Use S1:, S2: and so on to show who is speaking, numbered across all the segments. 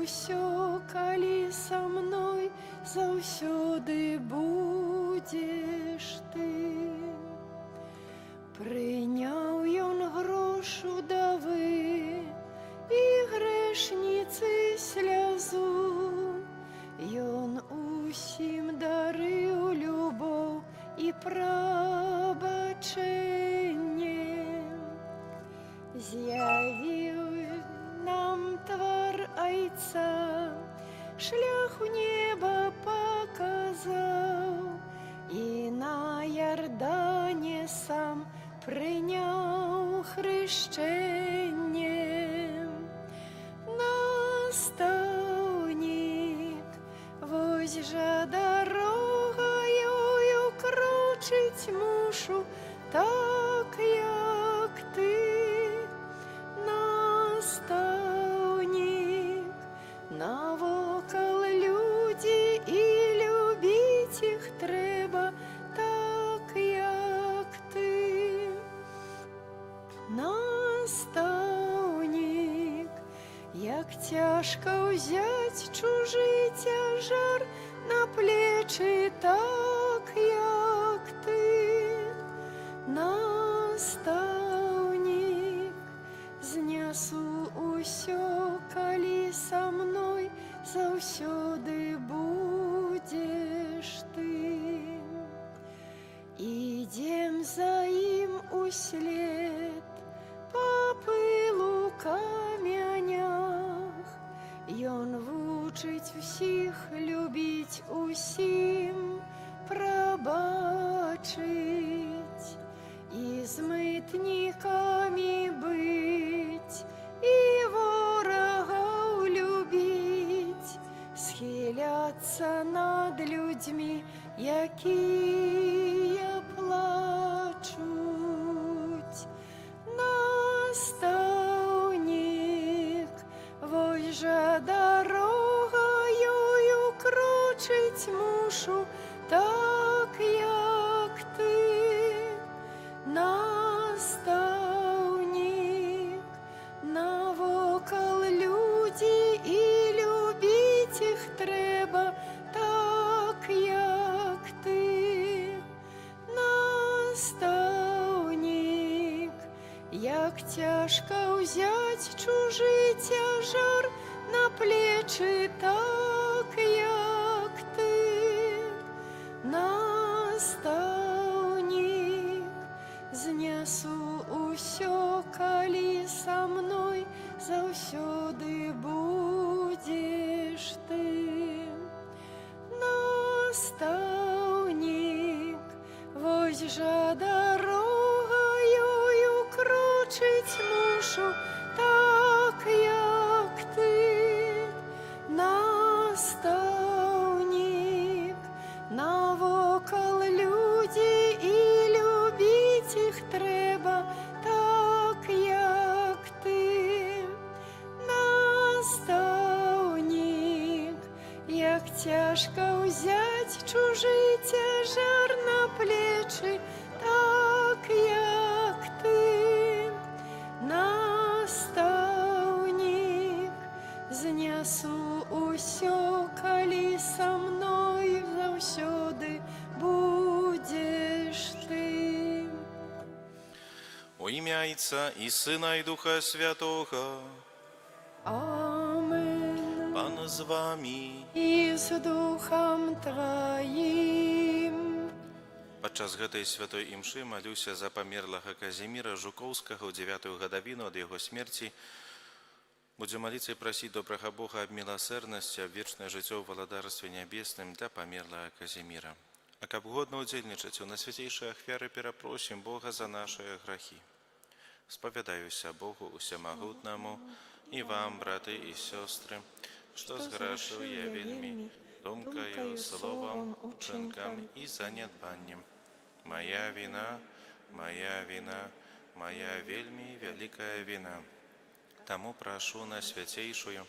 S1: усё, калі са мной заўсёды будзеш ты. Прыняў ён грош удавы і грэшніцы слязу, ён усім дарыў любоў і прабачэнне. З'явіў нам твар Айца, шлях у неба паказаў, і на Ярдане сам прыняў хрышчэнне. Настаўнік, вось жа дарогаю крочыць мушу, так як ты. Настаўнік, навокал людзі і любіць іх трэба, так як ты. Настаўнік, як цяжка ўзяць чужы цяжар на плечы, так як ты. Настаўнік, знясу усё, калі са мной заўсёды будзеш ты. Ідзем за ім услед па пылу камянях, ён вучыць усіх любіць, усім прабачыць і з мытнікамі быць, і ворагаў любіць, схіляцца над людзьмі, якія плачуць. Настаўнік, вось жа дарогаю крочыць мушу, так як ты. Настаўнік, навокал людзі і любіць іх трэба, так як ты. Настаўнік, як цяжка ўзяць чужы цяжар на плечы, так як ты. Настаўнік, знясу усё, калі са мной заўсёды будзеш ты. Настаўнік, вось жа дарогаю крочыць мушу, так як ты. Настаўнік, навокал людзі і любіць іх трэба, так як ты. Настаўнік, як цяжка ўзяць чужы цяжар на плечы, так як ты. Настаўнік, знясу усё, калі са мной заўсёды будзеш ты.
S2: У імя Отца і Сина і Духа Святого.
S1: Амен.
S2: Пан з вами.
S1: І з духам тваім.
S2: Падчас гэтай святой імшы малюся за памерлага Казіміра Жукоўскага ў 9-ю гадавіну ад яго смерці. Будзем маліцца і прасіць добрага Бога аб міласэрнасці, аб вечнае жыццё ў валадарстве нябесным для памерлага Казіміра. А каб годна ўдзельнічаць у найсвяцейшай ахвяры, перапросім Бога за нашыя грахі. Спавядаюся Богу усемагутнаму і вам, браты і сёстры, што згрэшыў я вельмі думкаю, словам, учынкам і занядбаннем. Моя вина, моя вина, моя вельмі вялікая вина. Таму прашу на свяцейшую,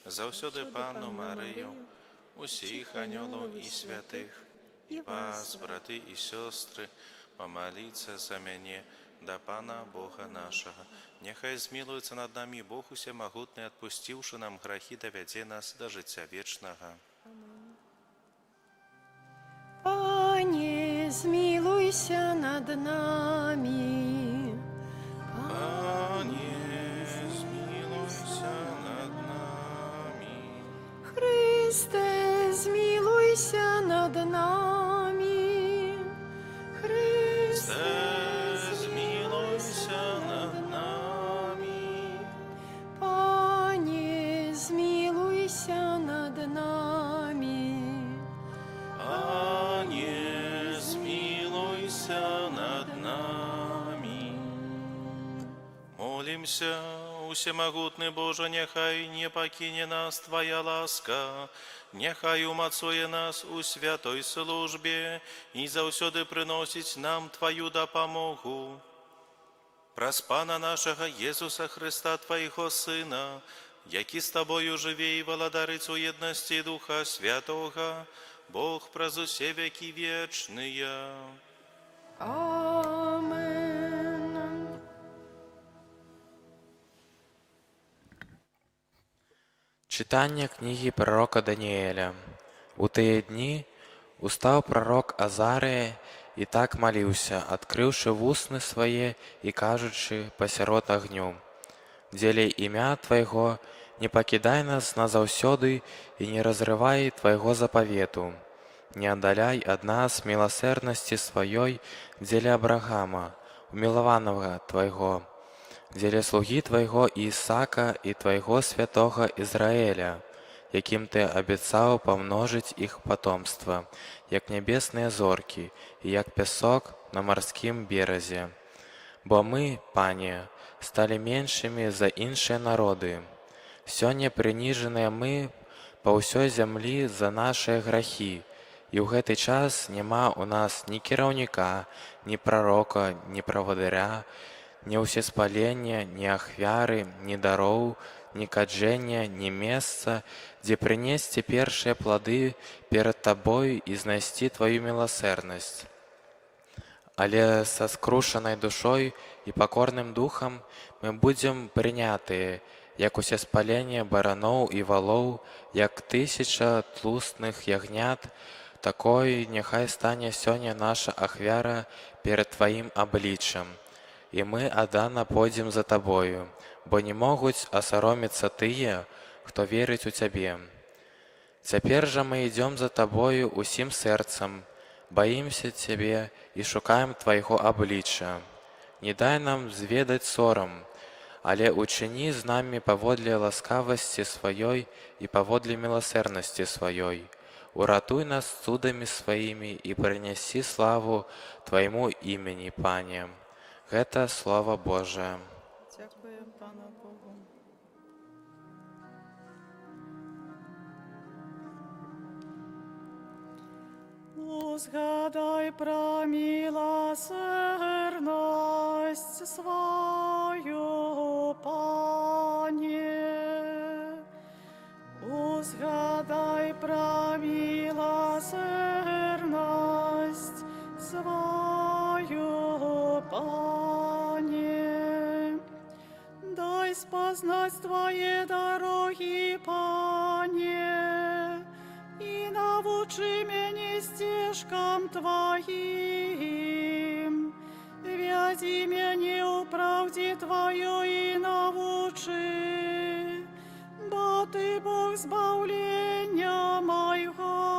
S2: заўсёды Панну Марыю, усіх анёлаў і святых, і вас, браты і сёстры, памаліцца за мяне да Пана Бога нашага. Няхай змілуецца над намі Бог усемагутны, адпусціўшы нам грахі, давядзе нас да жыцця вечнага.
S1: Пане, змилуйся над нами.
S2: Пане, змілуйся над намі.
S1: Христе, змилуйся над нами. Христе,
S2: Змілуйся над намі.
S1: Пане, змилуйся над нами.
S2: Пане, змілуйся над намі. Молімся, усемагутны Боже, няхай не пакіне нас Твоя ласка, няхай умацуе нас у святой службе і заўсёды прыносіць нам Твою дапамогу. Праз Пана нашага Езуса Христа, Твайго Сына, які з Табою жыве і валадарыць у єднасці Духа Святога, Бог праз усе векі вечныя.
S1: Амен.
S3: Читання книги пророка Даниэля. У тыя дні устаў пророк Азарыя і так маліўся, адкрыўшы вусны свае і кажучы пасярод агню: «Дзеля імя Твайго не пакідай нас назаўсёды і не разрывай Твайго запавету. Не аддаляй ад нас міласэрнасці сваёй дзеля Абрагама, умілаванага Твайго, дзеля слугі Твайго Ісака і Твайго святога Ізраэля, якім Ты абяцаў памножыць іх патомства, як нябесныя зоркі і як пясок на марскім беразе. Бо мы, Пане, сталі меншымі за іншыя народы. Сёння прыніжаныя мы па ўсёй зямлі за нашыя грахі, і ў гэты час няма ў нас ні кіраўніка, ні прарока, ні правадыря, ні ўсеспалення, ні ахвяры, ні дароў, ні каджэння, ні месца, дзе прынесці першыя плады перад Табой і знайсці Тваю міласэрнасць. Але са скрушанай душой і пакорным духам мы будзем прынятыя, як усеспаленне бараноў і валоў, як 1000 тлустных ягнят, такой няхай стане сёння наша ахвяра перад Тваім абліччам. І мы аддана пойдзем за Табою, бо не могуць асароміцца тыя, хто верыць у Цябе. Цяпер жа мы ідзём за Табою усім сэрцам, баімся Цябе і шукаем Твайго аблічча. Не дай нам зведаць сорам, але учыні з намі паводле ласкавасці сваёй і паводле міласэрнасці сваёй. Уратуй нас цудамі сваімі і прынясі славу Твайму імені, Пане. Гэта Слова Божае.
S4: Дякуємо Пану Богу. Узгадай про милосердность свою, Пане. Узгадай про милосердность свою, Пане. Дай спознать Твои дороги, Пане, и научи меня стежкам Твоим. Вязи меня у правде Твою и научи, бо Ты Бог збавлення моего.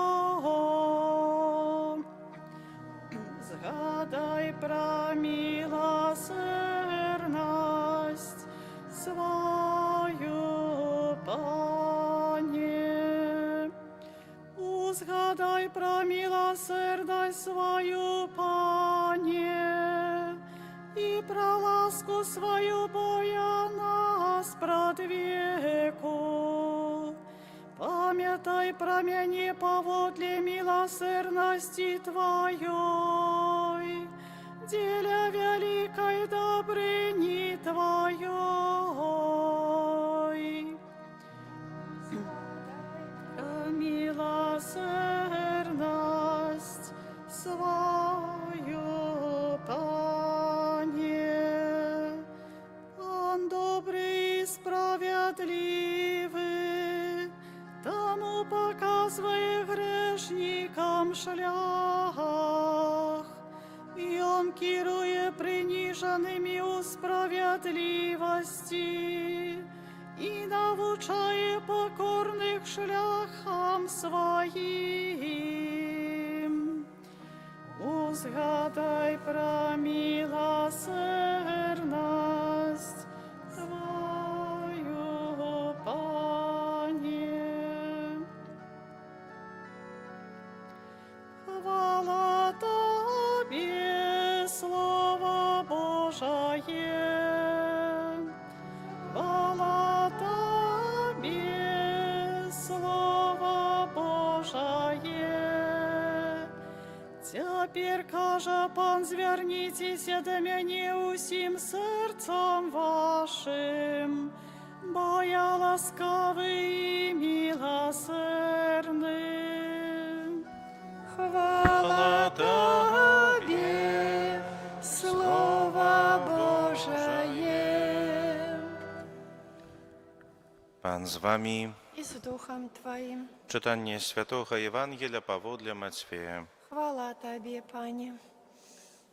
S4: Згадай про милосердность свою, Пане. Узгадай про милосердность свою, Пане, и про ласку свою, боя нас пред веку. Памятай про меня поводле милосердности Твоей, деля великой добрыни Твоей. Милосердность свою, Пане. шлях. Ён кіруе прыніжанымі ў справядлівасці і навучае пакорных шляхам сваім. Узгадай пра міласэрнасць Тваю, Пане. Хвала Табе, Слово Божие. Хвала Табе, Слово Божие. Цяпер, кажа Пан, звярніцеся да мяне ўсім сэрцам вашым, бо я ласкавы і міласэрны.
S1: Хвала Тобі, Слово Божие.
S2: Пан з вами.
S1: І з Духом Твоїм.
S2: Читання Святого Євангелія паводле Матвея.
S1: Хвала Тобі, Пане.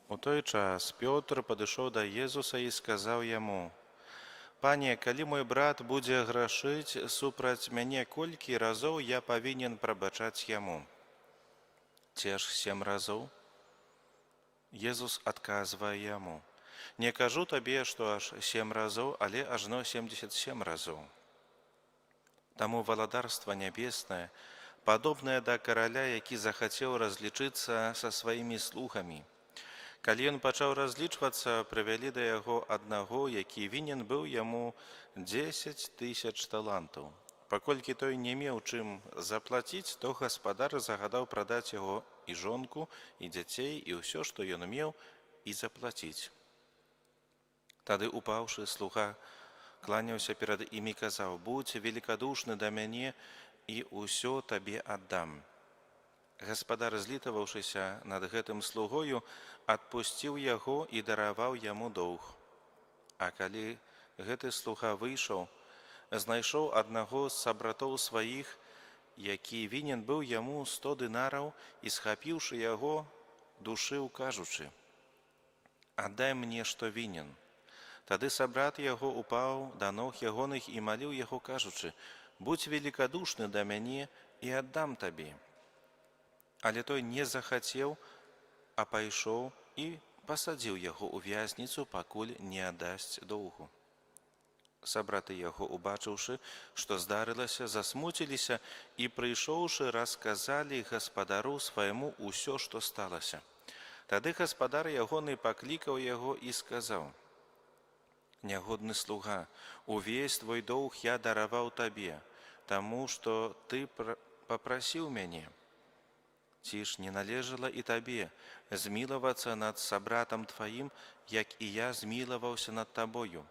S2: У той час Пётр падышоў да Езуса і сказаў яму: «Пане, калі мой брат будзе грашыць супраць мяне, колькі разоў я павінен прабачаць яму? Ці ж 7 разоў?» Езус адказвае яму: «Не кажу табе, што аж 7 разоў, але ажно 77 разоў». Таму валадарства нябеснае падобнае да караля, які захацеў разлічыцца са сваімі слугамі. Калі ён пачаў разлічвацца, прывялі да яго аднаго, які вінен быў яму 10 000 талантаў. Паколькі той не меў чым заплаціць, то гаспадар загадаў прадаць яго і жонку, і дзяцей, і ўсё, што ён меў, і заплаціць. Тады, упаўшы, слуга кланяўся перад ім і казаў: «Будзь великадушны да мяне, і ўсё табе аддам». Гаспадар, злітаваўшыся над гэтым слугою, адпусціў яго і дараваў яму доўг. А калі гэты слуга выйшаў, знайшоў аднаго з сабратоў сваіх, які вінен быў яму 100 дынараў, і, схапіўшы яго, душыў, кажучы: «Аддай мне, што вінен». Тады сабрат яго упаў да ног ягоных і маліў яго, кажучы: «Будь великадушны да мяне, і аддам табе». Але той не захацеў, а пайшоў і пасадзіў яго ў вязніцу, пакуль не аддасць доўгу. Сабраты яго, убачыўшы, што здарылася, засмуціліся і, прыйшоўшы, расказалі гаспадару свайму ўсё, што сталася. Тады гаспадар ягоны паклікаў яго і сказаў: «Нягодны слуга, увесь твой доўг я дараваў табе, таму што ты папрасіў мяне. Ці ж не належала і табе змілавацца над сабратам тваім, як і я змілаваўся над табою?»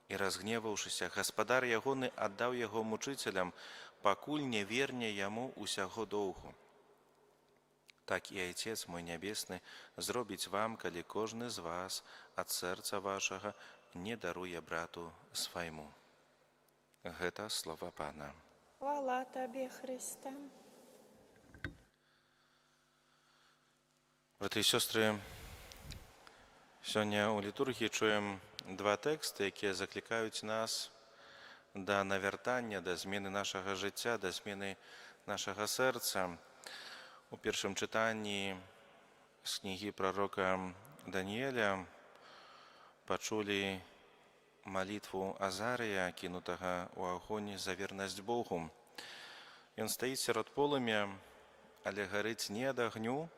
S2: І, разгневаўшыся, гаспадар ягоны аддаў яго мучыцелям, пакуль не верне яму усяго доўгу. Так і Айцец мой нябесны зробіць вам, калі кожны з вас ад сэрца вашага не даруе брату свайму». Гэта слова Пана.
S1: Хвала Тобі, Христе.
S2: Браты і сёстры, сёння ў літургіі чуем 2 тэксты, якія заклікаюць нас да навяртання, да змены нашага жыцця, да змены нашага сэрца. У першым чытанні з кнігі прарока Даніэля пачулі малітву Азарыя, кінутага ў агонь за вернасць Богу. Ён стаіць сярод полымя, але гарыць не ад агню,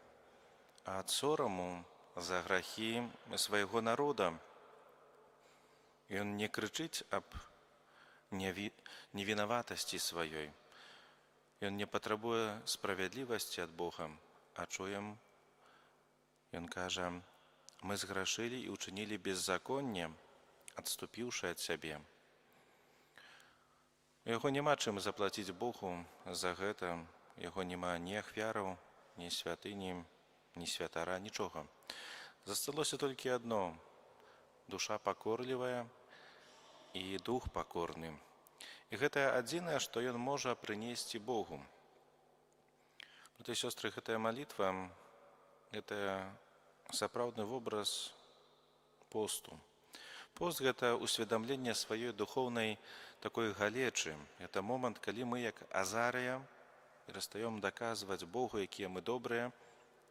S2: а ад сораму за грахі свайго народа. Ён не крычыць аб невінаватасці сваёй. Ён не патрабуе справядлівасці ад Бога, а чуем, ён кажа: «Мы зграшылі і ўчынілі беззаконне, адступіўшы ад сябе». У яго няма чым заплаціць Богу за гэта, яго няма ні ахвяраў, ні святыні, ні святара, нічога. Засталося толькі адно: душа пакорлівая і дух пакорны. І гэта адзінае, што ён можа прынесці Богу. Браты і сёстры, гэтая малітва – гэта сапраўдны вобраз посту. Пост – гэта усведамленне сваёй духоўнай такой галечы. Это момант, калі мы, як Азарыя, перастаём даказваць Богу, якія мы добрыя,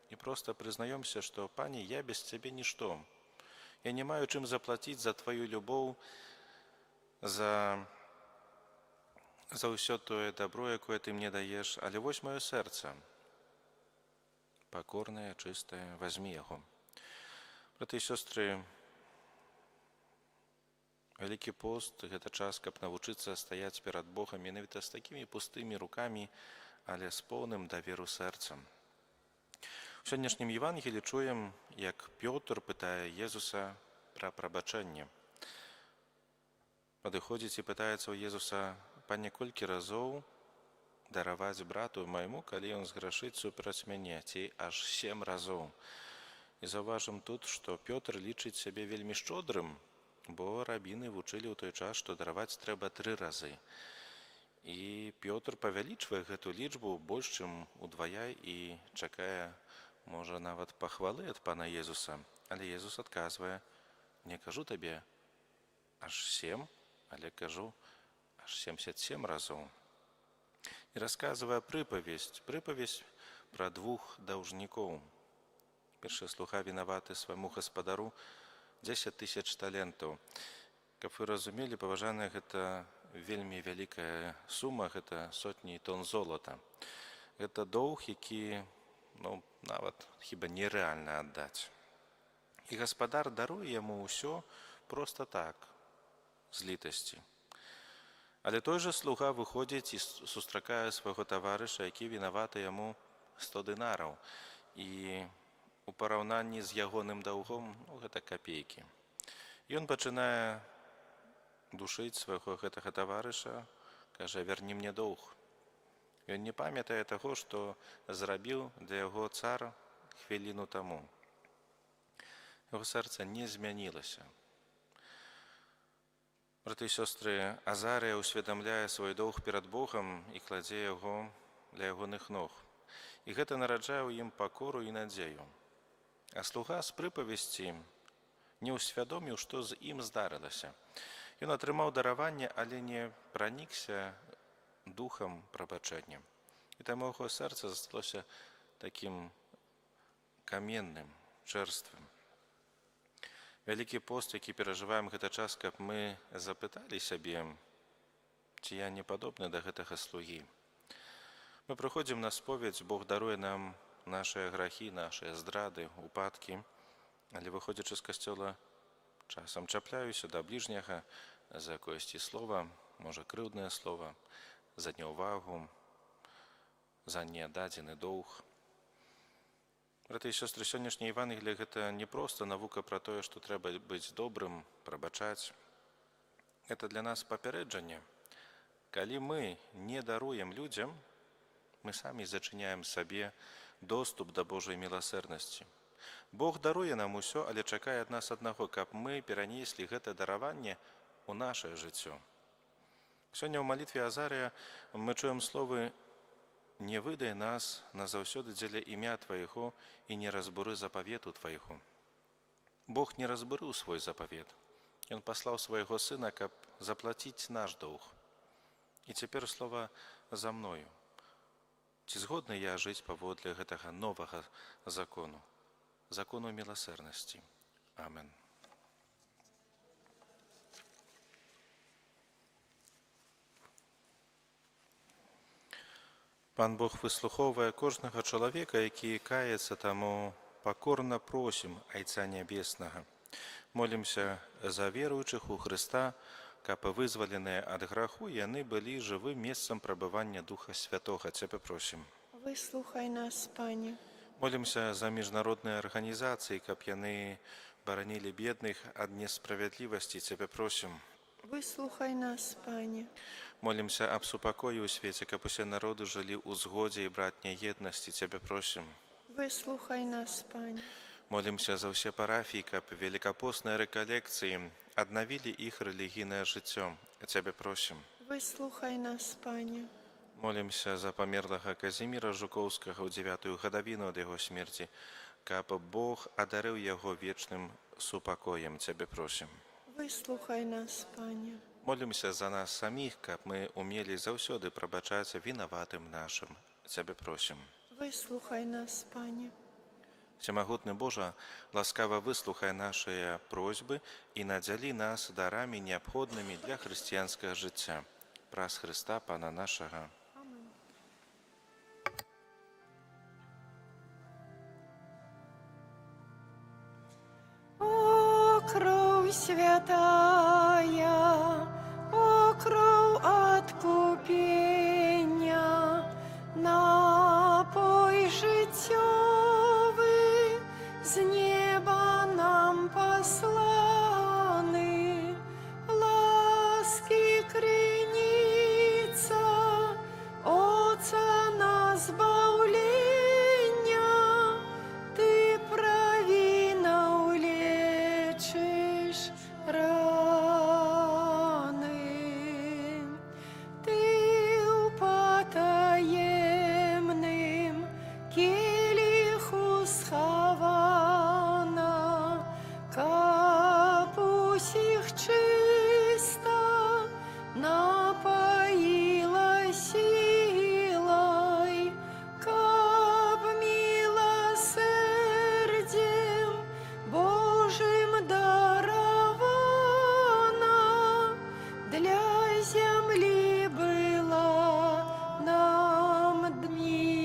S2: і проста прызнаёмся, што «Пане, я без Цябе нішто. Я не маю чым заплаціць за Тваю любоў, за ўсё тое дабро, якое Ты мне даеш, але вось маё сэрца, пакорнае, чыстае, вазьмі яго». Браты і сёстры, Вялікі пост – гэта час, каб навучыцца стаяць перад Богам менавіта з такімі пустымі рукамі, але з поўным даверу сэрцам. У сённяшнім Евангелі чуем, як Пётр пытае Езуса пра прабачэнне. Падыходзіць і пытаецца ў Езуса: «Пане, колькі разоў дараваць брату майму, калі ён зграшыць супраць мяне? Ці аж 7 разоў?» І заўважым тут, што Пётр лічыць сябе вельмі шчодрым, бо рабіны вучылі ў той час, што дараваць трэба 3 разы. І Пётр павялічвае гэту лічбу больш, чым удвая, і чакае, можа, нават пахвалы ад Пана Езуса. Але Езус адказвае: «Не кажу табе аж 7, але кажу аж 77 разоў». І расказвае прыпавесць пра 2 даўжнікоў. Першы слуга вінаваты свайму гаспадару 10 000 талентаў. Каб вы разумелі, паважаныя, гэта вельмі вялікая сума, гэта сотні тонн золата. Гэта доўг, які, нават хіба нерэальна аддаць. І гаспадар даруе яму ўсё проста так, з літасці. Але той жа слуга выходзіць і сустракае свайго таварыша, які вінаваты яму 100 дынараў. І у параўнанні з ягоным даўгом гэта капейкі. Ён пачынае душыць свайго гэтага таварыша, кажа: «Вярні мне доўг». Ён не памятае таго, што зрабіў для яго цар хвіліну таму. Яго сэрца не змянілася. Браты і сёстры, Азарыя усведамляе свой доўг перад Богам і кладзе яго для ягоных ног. І гэта нараджае ў ім пакору і надзею. А слуга з прыпавесці не ўсвядоміў, што з ім здарылася. Ён атрымаў дараванне, але не пранікся духам прабачэння. І таму яго сэрца засталося такім каменным, чэрствым. Вялікі пост, які перажываем, гэта час, каб мы запыталі сябе, ці я не падобны да гэтага слугі. Мы прыходзім на споведь, Бог даруе нам нашыя грахі, нашыя здрады, упадкі, але, выходзячы з касцёла, часам чапляюся да бліжняга за якоесьці слова, можа, крыўднае слова, за няўвагу, за неададзены доўг. Браты і сёстры, сённяшняе Евангелле – гэта не проста навука пра тое, што трэба быць добрым, прабачаць. Гэта для нас папярэджанне. Калі мы не даруем людзям, мы самі зачыняем сабе доступ да Божай міласэрнасці. Бог даруе нам усё, але чакае ад нас аднаго, каб мы перанеслі гэта дараванне ў нашае жыццё. Сёння ў малітве Азарыя мы чуем словы: «Не выдай нас назаўсёды дзеля імя Твайго і не разбуры запавету Твайго». Бог не разбурыў свой запавет. Ён паслаў свайго Сына, каб заплаціць наш доўг. І цяпер слова «за мною». Ці згодны я жыць паводле гэтага новага закону, закону міласэрнасці? Амен. Пан Бог выслухоўвае кожнага чалавека, які каецца, таму пакорна просім Айца Нябеснага. Молімся за веруючых у Хрыста, каб вызваленыя ад граху яны былі жывым месцам прабывання Духа Святога. Цябе просім.
S1: Выслухай нас, Пане.
S2: Молімся за міжнародныя арганізацыі, каб яны баранілі бедных ад несправядлівасці. Цябе просім.
S1: Выслухай нас, Пане.
S2: Молімся аб супакоі ў свеце, каб усе народы жылі ў згодзе і братняй еднасці. Цябе просім.
S1: Выслухай нас, Пане.
S2: Молімся за ўсе парафіі, каб великапостныя рэкалекцыі аднавілі іх рэлігійнае жыццё. Цябе просім.
S1: Выслухай нас, Пане.
S2: Молімся за памерлага Казіміра Жукоўскага ў 9-ю гадавіну ад яго смерці, каб Бог адарыў яго вечным супакоем. Цябе просім.
S1: Выслухай нас, Пане.
S2: Молімся за нас саміх, каб мы умелі заўсёды прабачаць вінаватым нашым. Цябе просім.
S1: Выслухай нас, Пане.
S2: Всемагутны Божа, ласкава выслухай нашыя просьбы і надзялі нас дарамі неабходнымі для хрысціянскага жыцця. Праз Хрыста Пана нашага.
S1: О, кроў святая, о, кроў откупення, напой жыццёвы з неба нам пасланы, ласкі крыніца, Отца на збаўлення, ты правінаў лечыш раны. Ты ў патаемным келіху схавана, каб усіх чыста напаіла сілай, каб міласэрдзем Божым даравана, для зямлі была нам мілай.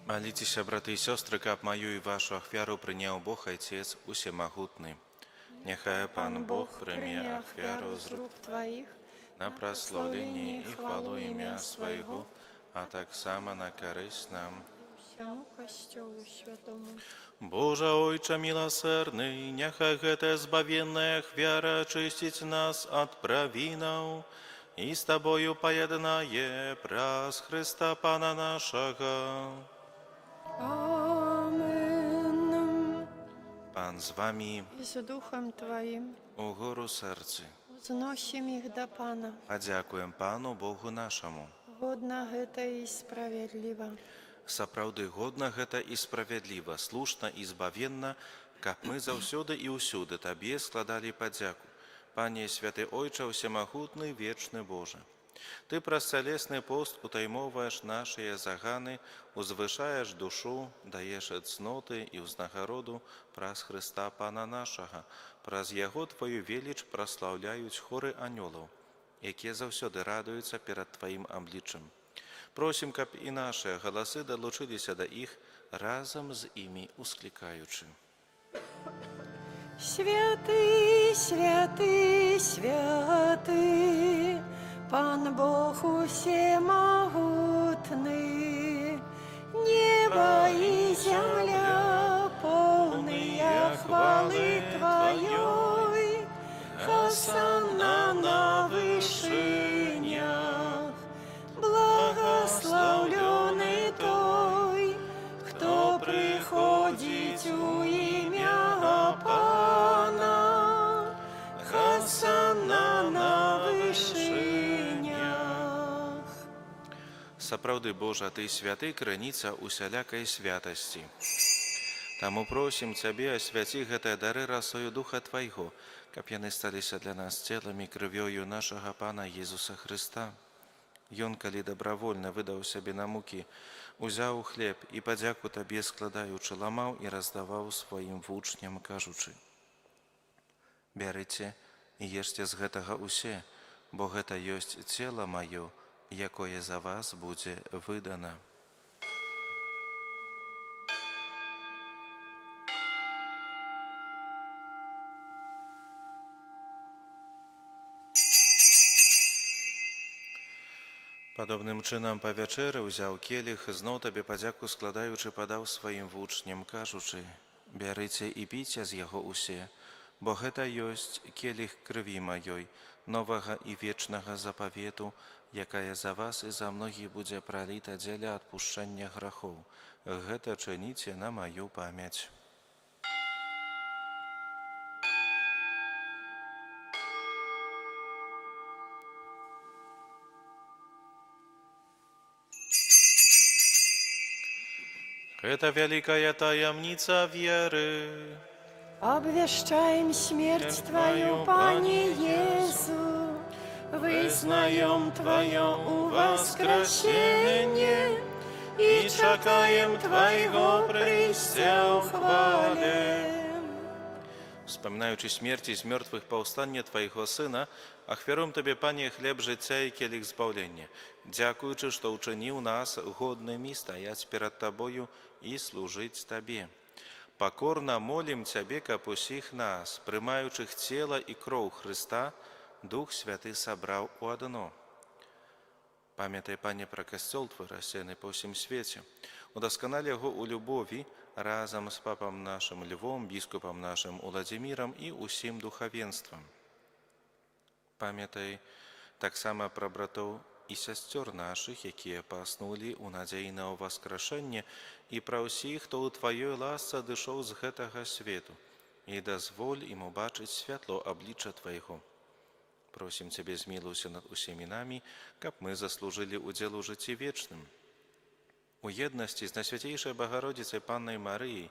S2: Моліцеся, браты і сёстры, каб маю і вашу ахвяру прыняў Бог Айцец усемагутны. Няхай Пан Бог прыме ахвяру з рук
S1: Твоих
S2: на праслаўленне і хвалу імя свайго, а таксама на карысць нам.
S1: всяму касцёлу святому.
S2: Божа Ойча міласэрны, няхай гэтая збавенная ахвяра ачысціць нас ад правінаў і з Табою паяднае праз Хрыста Пана нашага.
S1: Амен.
S2: Пан з вамі
S1: І з духом Твоїм
S2: у гору сэрцы.
S1: узносім їх до Пана.
S2: Падзякуем Пану Богу нашаму.
S1: Годна гэта і справядліва.
S2: Сапраўды годна гэта і справядліва, слушна і збавенна, каб мы заўсёды і ўсюды Табе складалі падзяку. Пане святы Ойча ўсемагутны, вечны Божа. Ты праз цялесны пост утаймоўваеш нашыя заганы, узвышаеш душу, даеш цноты і ўзнагароду праз Хрыста Пана нашага. Праз Яго Твою веліч праслаўляюць хоры анёлаў, якія заўсёды радуюцца перад Тваім абліччам. Просім, каб і нашыя галасы далучыліся да іх, разам з імі усклікаючы.
S1: Святы, святы, святы, Пан Бог усемагутны, неба і земля поўныя хвалы Тваёй, Хосанна на вышынях, благословленный той, хто приходить у ім'я Пана, Хосанна на вышынях.
S2: Сапраўды, Божа, Ты святы, крыніца усялякай святасці. Таму просім Цябе, асвяці гэтыя дары расою Духа Твайго, каб яны сталіся для нас целамі, крывёю нашага Пана Езуса Хрыста. Ён, калі добравольна выдаў сябе на мукі, узяў хлеб і падзяку Табе складаючы, ламаў і раздаваў сваім вучням, кажучы: «Бярыце і ешце з гэтага усе, бо гэта ёсць цела маё, якое за вас будзе выдана». Падобным чынам па вячэры ўзяў келіх, зноў Табе падзяку складаючы, падаў сваім вучням, кажучы: «Бярыце і піце з яго усе, бо гэта ёсць келіх крыві маёй, новага і вечнага запавету, якая за вас і за многіх будзе праліта дзеля адпушчэння грахоў. Гэта чыніце на маю памяць». Это великая таямница веры.
S1: Обвещаем смерть Твою, Пане Иису, вызнаем Твое воскресение и чекаем Твоего прийстя в хвале.
S2: Wspominaючи смерти з мертвых повстання Твоего Сына, ахвяруем Тебе, Пане, хлеб життя і келих збавлення, дякуючи, що учинив нас годними стоять перед Тобою и служить Тебе. Покорно молим Тебе, как усіх нас, приймаючих тіло і кров Христа, Дух Святий собрав у одно. Пам'ятай, Пане, про костел Твой, рассеянный по всем свете. Удосконали его у любови разом с папом нашим Львом, біскупом нашим Владимиром и усім духовенством. Пам'ятай так само про братов і сестер наших, які поснули у надії на воскрешення, і про усіх, хто у Твоїй ласці дійшов з гэтага свету, і дозволь їм убачить світло обличчя Твоего. Просим Тебе, змилуйся над усіми нами, каб мы заслужили удел у житті вечным. У єдності з Найсвятейшей Богородицей Панной Марией,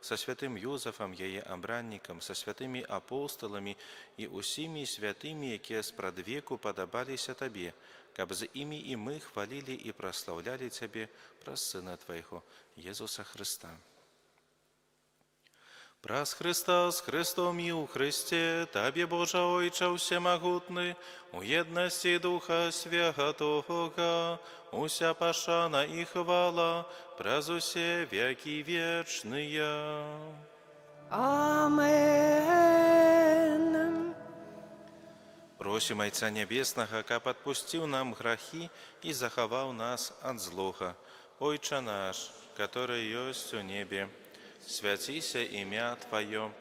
S2: со святым Юзефом, ее обранником, со святыми апостолами и усими святыми, які спрадвеку подобалися Тебе, каб з ими и мы хвалили и прославляли Тебе про Сына Твоего, Иисуса Христа. Праз Христа, с Христом и у Христе, Тебе, Боже Ойче всемогутный, у єдності Духа Святого, уся пошана и хвала, праз усе веки вечные.
S1: Амен.
S2: Просим Отца Небесного, каб отпустил нам грехи и заховал нас от злого. Ойче наш, который есть у небе, святися имя Твое,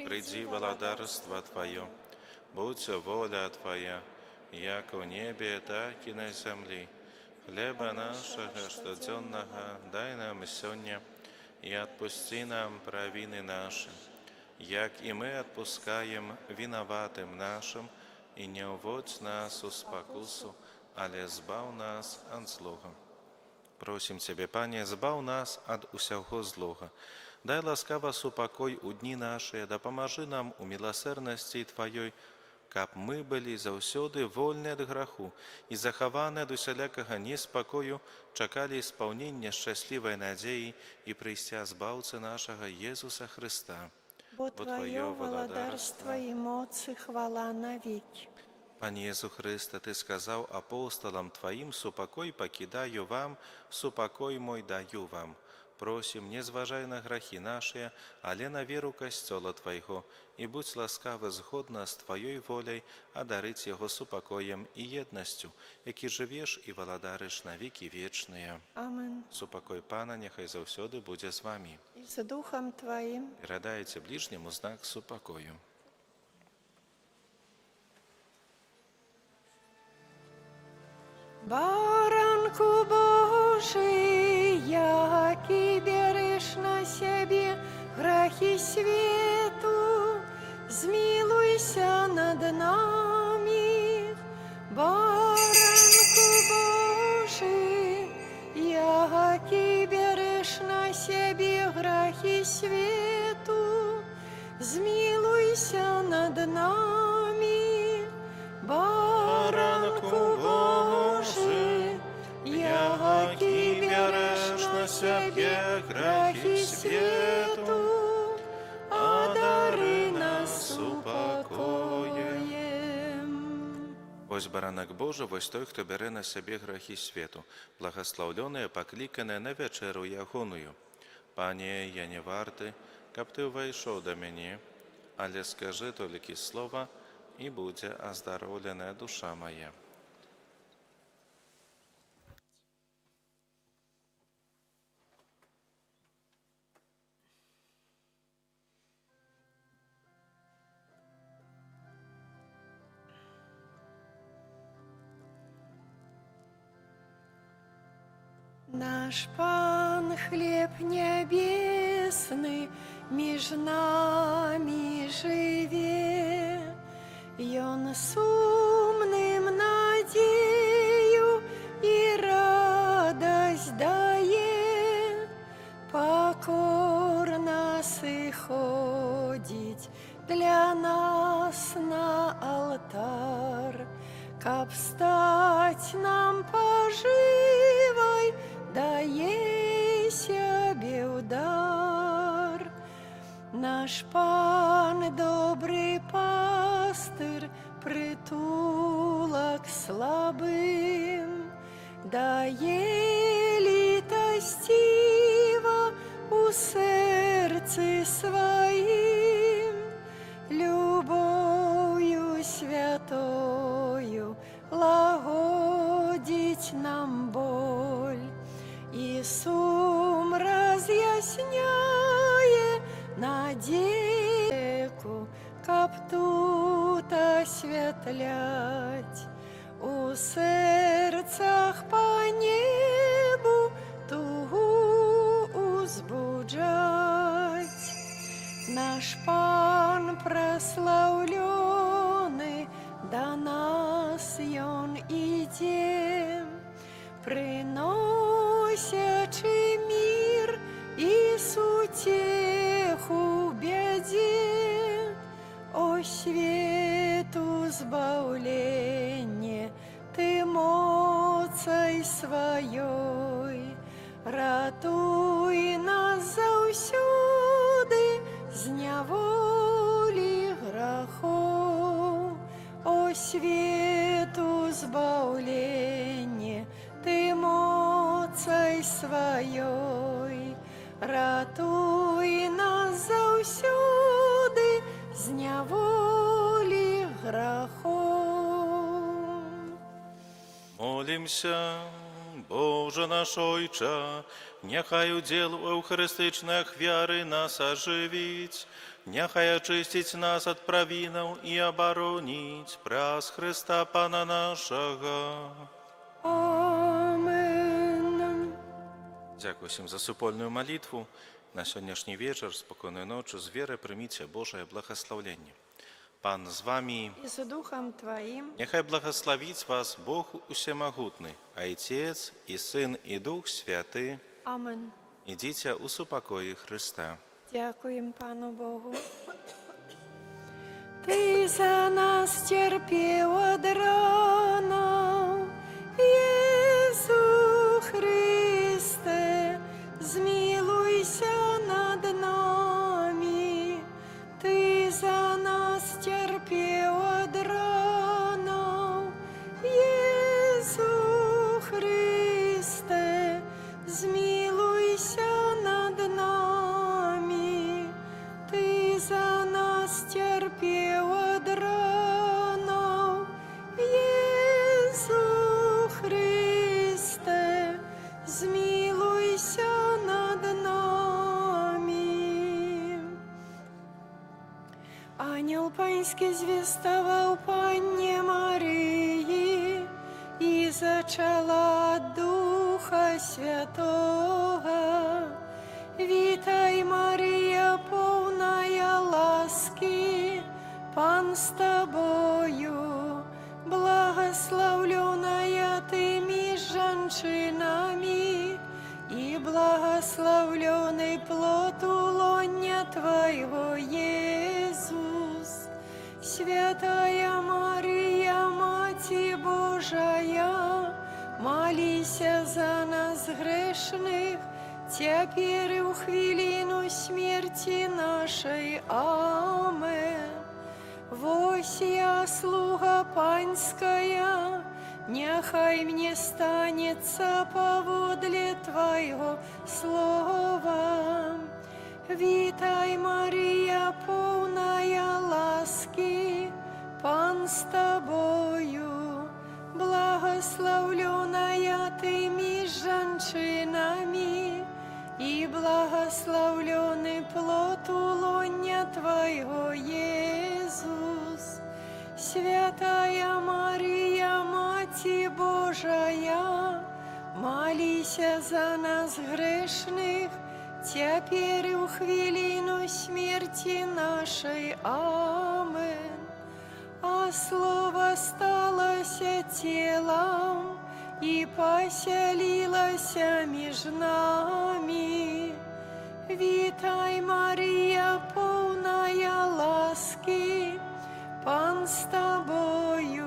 S2: приди владарство Твое, будь воля Твоя, як у небе, так и на земле. Хлеба нашего штоденного дай нам сегодня, и отпусти нам провины наши, як и мы отпускаем виноватым нашим, и не уводь нас у спокусу, але збав нас от злого. Просим Тебе, Пане, збав нас от усяго злого. Дай ласкаво супокой у дни наши, да поможи нам у милосердности Твоей, каб мы были заўсёды вольны от граху и захованы от усялякага неспокою, чакали исполнения счастливой надеи и прийстя збавцы нашего Иисуса Христа.
S1: Бо Твое владарство и моц и хвала навеки.
S2: Пане Иисус Христе, Ты сказал апостолам Твоим, супокой покидаю вам, супокой мой даю вам. Просим, не зважай на грехи наши, але на веру костела Твоего, и будь ласкавы згодно с Твоей волей одарить его супокоем и едностью, які живешь и владариш на веки вечные.
S1: Амен.
S2: Супокой Пана, нехай завсёды буде з вами.
S1: И с Духом Твоим.
S2: Передайте ближнему знак супокою.
S1: Баранку Божий, який береш на себе грехи свету, змилуйся над нами. Баранку Божий, який береш на себе грехи свету, змилуйся над нами. Баранку Божий, який береш на себе грехи свету, одари нас упокоем.
S2: Вось баранак Божий, вось той, хто бере на себе грехи свету, благословленное, покликане на вечеру ягоную. Пане, я не варты, каб Ты увайшов до мене, але скажи тільки слово, и буде оздоровлена душа моя.
S1: Наш Пан, хлеб небесный, меж нами живе, и Он сумным надею и радость дае. каб стать нам поживой, дае сябе ў дар. Наш пан добрый пастыр, притулок слабым, дае літасціва у сердце своим, любов'ю святою лагодить нам боль, и сум разъясняє надежду, каб тут осветлять у сердцах по небу тугу узбуджать. Наш пан прославленный, до нас ён іде, приносячи мир и сутеху в беде. О свету збавление, ты моцай своей, ратуй нас заўсёды з няволі грахов. О свету збавление, ты моцай своей, ратуй нас заўсёды з няволі грахов.
S2: Молимся, Боже наш Ойче, нехай удел в евхаристичных вяри нас оживить, нехай очистить нас от провинов и оборонить праз Христа Пана нашего.
S1: Амен.
S2: Дякую всім за супольную молитву. На сьогоднішній вечір, спокійної ночі, з віри прийміть Божє благословення. Пан з вами.
S1: И с Духом Твоим.
S2: Нехай благословить вас Бог Усемогутний, Отець і Син і Дух Святий.
S1: Амен.
S2: Ідіть у супокої Христа.
S1: Дякуємо Пану Богу. Ти за нас терпів од рана, Єсу Христе, змилуйся над нами. Ти за нас терпів од рана, Єсу Христе, змилуйся над нами. Ти за нас терпів од рана, Єсу Христе, змилуйся над нами. Ангел Панський звістував Панні Марії, і зачала Духа Святого. Вітай, Марія, повная ласки, Пан с тобою, благословленная ты меж женщинами, и благословленный плод улоня Твоего, Иисус. Святая Мария, Мати Божия, молися за нас грешных, теперь и в хвилину смерти нашей. Амен. Вось я, слуга Панская, нехай мне станется поводле Твоего слова. Вітай, Марія, повная ласки, Пан с тобою, благословленная ты меж женщинами, и благословленный плод улоня Твоего, Иисус. Святая Мария, Мати Божия, молися за нас грешных, теперь и в хвилину смерти нашей. Амен. А Слово сталося телом и поселилося меж нами. Вітай, Марія, повная ласки, Пан с тобою,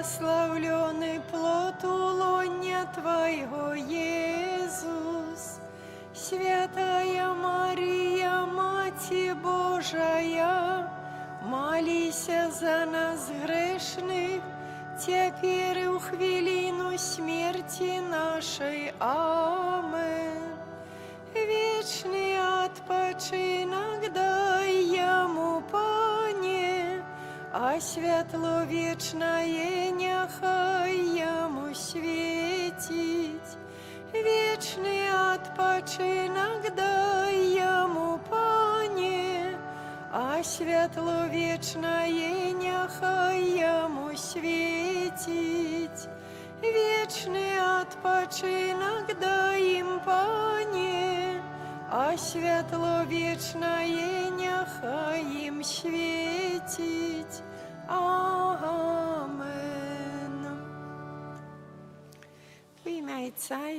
S1: Благословленный плод улоня Твоего, Иисус. Святая Мария, Мати Божия, молись за нас грешных, теперь и в хвилину смерти нашей. Амен. Вечный отпочинок дай ему, Пане, а світло вечное нехай ему светить. Вечный отпочинок дай ему, Пане, а світло вечное нехай ему светить. Вечный отпочинок дай им, Пане, а світло вечное нехай им светить. Амен. В ім'я Отця і